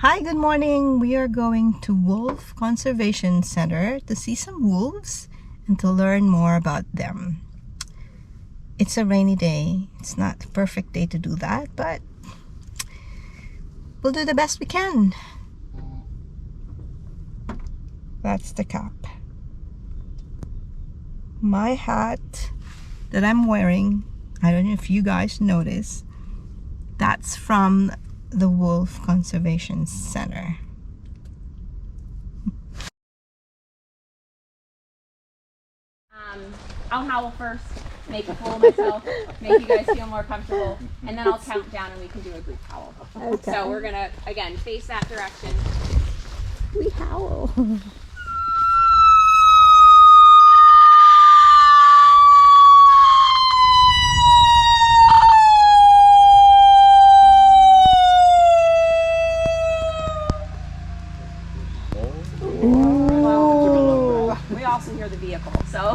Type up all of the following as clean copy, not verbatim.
Hi, good morning. We are going to Wolf Conservation Center to see some wolves and to learn more about them. It's a rainy day. It's not the perfect day to do that, but we'll do the best we can. That's the cap. My hat that I'm wearing, I don't know if you guys notice, that's from the Wolf Conservation Center. I'll howl first, make a fool of myself, make you guys feel more comfortable, and then I'll count down and we can do a group howl. Okay. So we're gonna, again, face that direction. We howl. We also hear the vehicle, so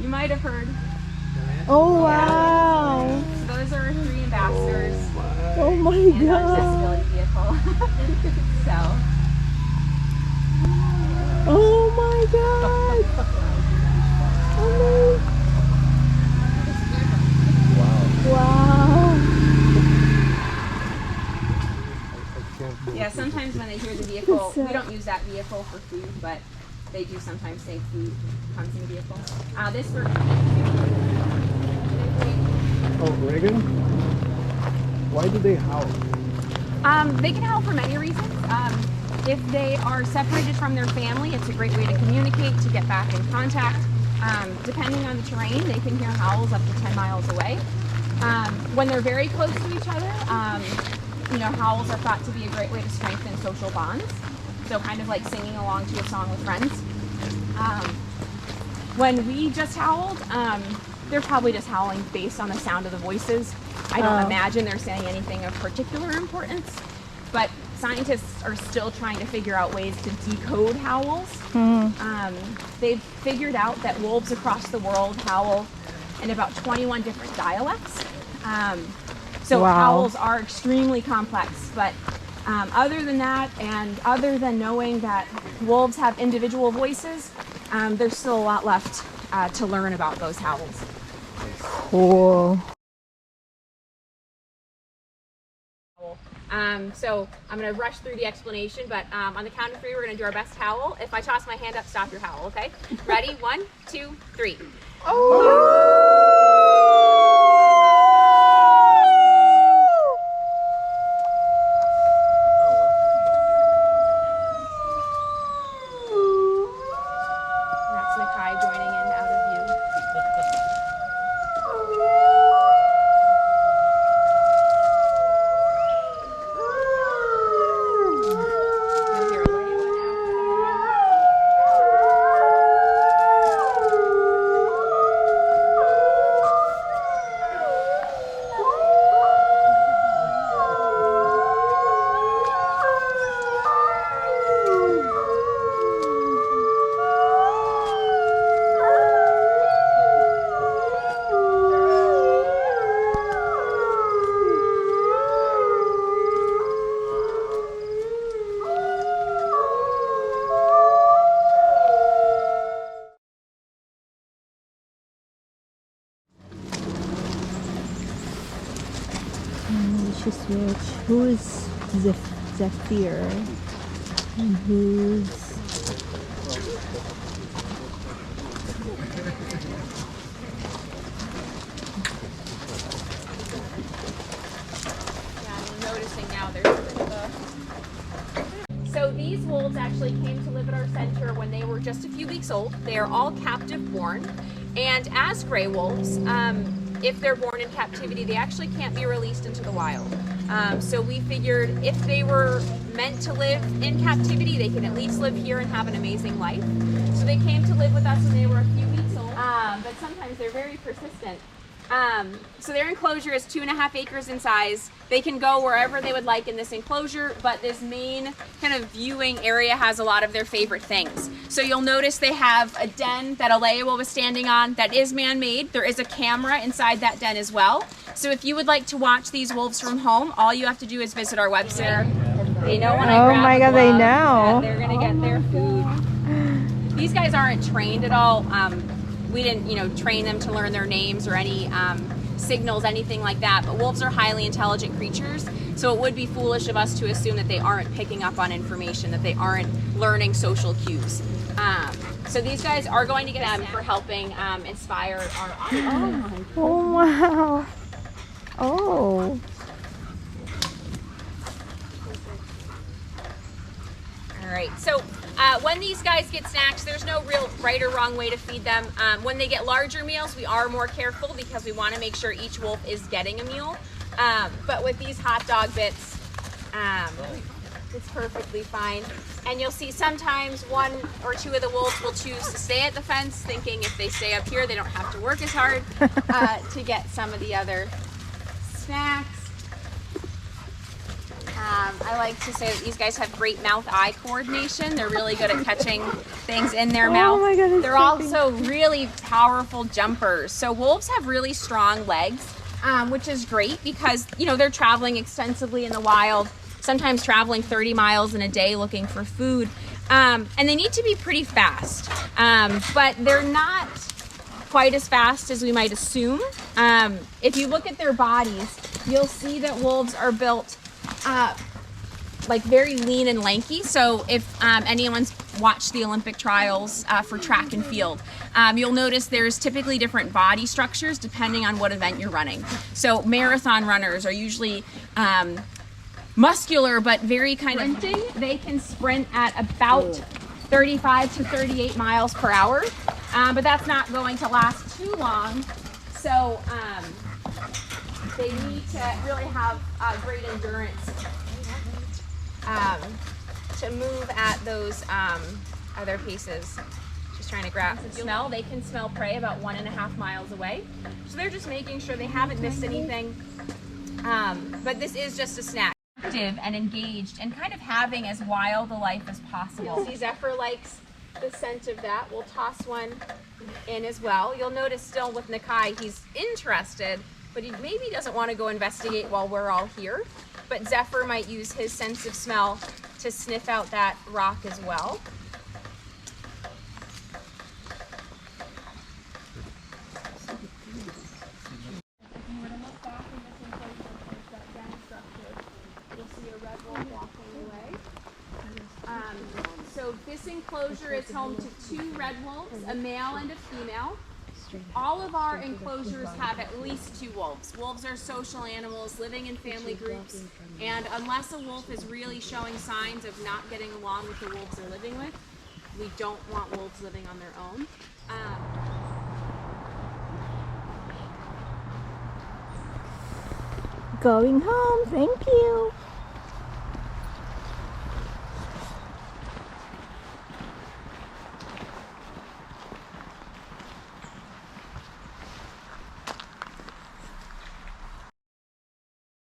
you might have heard. Oh wow! Yeah. So those are our 3 ambassadors. Oh my and god! Our accessibility vehicle. So. Oh my god! Oh my. Wow! Yeah, sometimes when they hear the vehicle, we don't use that vehicle for food, but they do sometimes think food comes in the vehicle. This for. Oh, Reagan? Why do they howl? They can howl for many reasons. If they are separated from their family, it's a great way to communicate, to get back in contact. Depending on the terrain, they can hear howls up to 10 miles away. When they're very close to each other, howls are thought to be a great way to strengthen social bonds. So kind of like singing along to a song with friends. When we just howled, they're probably just howling based on the sound of the voices. I don't imagine they're saying anything of particular importance, but scientists are still trying to figure out ways to decode howls. They've figured out that wolves across the world howl in about 21 different dialects. So howls are extremely complex, but other than that, and other than knowing that wolves have individual voices, there's still a lot left to learn about those howls. Cool. So I'm going to rush through the explanation, but on the count of 3, we're going to do our best howl. If I toss my hand up, stop your howl, okay? Ready? 1, 2, 3. That's Nikai joining in out of view. You'll hear Alawa now. We should switch. Who is Zephyr? And who's... I'm noticing now there's a bit of a... So these wolves actually came to live at our center when they were just a few weeks old. They are all captive born, and as gray wolves, if they're born in captivity, they actually can't be released into the wild. So we figured if they were meant to live in captivity, they can at least live here and have an amazing life. So they came to live with us when they were a few weeks old, but sometimes they're very persistent. So their enclosure is 2.5 acres in size. They can go wherever they would like in this enclosure, but this main kind of viewing area has a lot of their favorite things. So you'll notice they have a den that Alawa was standing on that is man-made. There is a camera inside that den as well. So if you would like to watch these wolves from home, all you have to do is visit our website. They know when I Oh grab my a God, they glove know. that they're gonna get their food. These guys aren't trained at all. We didn't, train them to learn their names or any signals, anything like that. But wolves are highly intelligent creatures, so it would be foolish of us to assume that they aren't picking up on information, that they aren't learning social cues. So these guys are going to get them for helping inspire our audience. Oh wow. Oh. All right, so when these guys get snacks, there's no real right or wrong way to feed them. When they get larger meals, we are more careful because we want to make sure each wolf is getting a meal. But with these hot dog bits, it's perfectly fine. And you'll see sometimes one or two of the wolves will choose to stay at the fence, thinking if they stay up here, they don't have to work as hard to get some of the other snacks. I like to say that these guys have great mouth-eye coordination. They're really good at catching things in their mouth. my God, it's They're also really powerful jumpers. So wolves have really strong legs, which is great because, they're traveling extensively in the wild, sometimes traveling 30 miles in a day looking for food. And they need to be pretty fast, but they're not quite as fast as we might assume. If you look at their bodies, you'll see that wolves are built like very lean and lanky. So if anyone's watched the Olympic trials for track and field, you'll notice there's typically different body structures depending on what event you're running. So marathon runners are usually muscular but very kind of sprinting. They can sprint at about 35 to 38 miles per hour, but that's not going to last too long. So they need to really have great endurance to move at those other paces. Just trying to grab smell. They can smell prey about 1.5 miles away. So they're just making sure they haven't missed anything. But this is just a snack. Active and engaged and kind of having as wild a life as possible. See, Zephyr likes the scent of that. We'll toss one in as well. You'll notice still with Nikai, he's interested, but he maybe doesn't want to go investigate while we're all here. But Zephyr might use his sense of smell to sniff out that rock as well. If you were to look back in this enclosure towards that den structure, you'll see a red wolf walking away. So this enclosure is home to 2 red wolves, a male and a female. All of our enclosures have at least 2 wolves. Wolves are social animals living in family groups, and unless a wolf is really showing signs of not getting along with the wolves they're living with, we don't want wolves living on their own. Going home, thank you.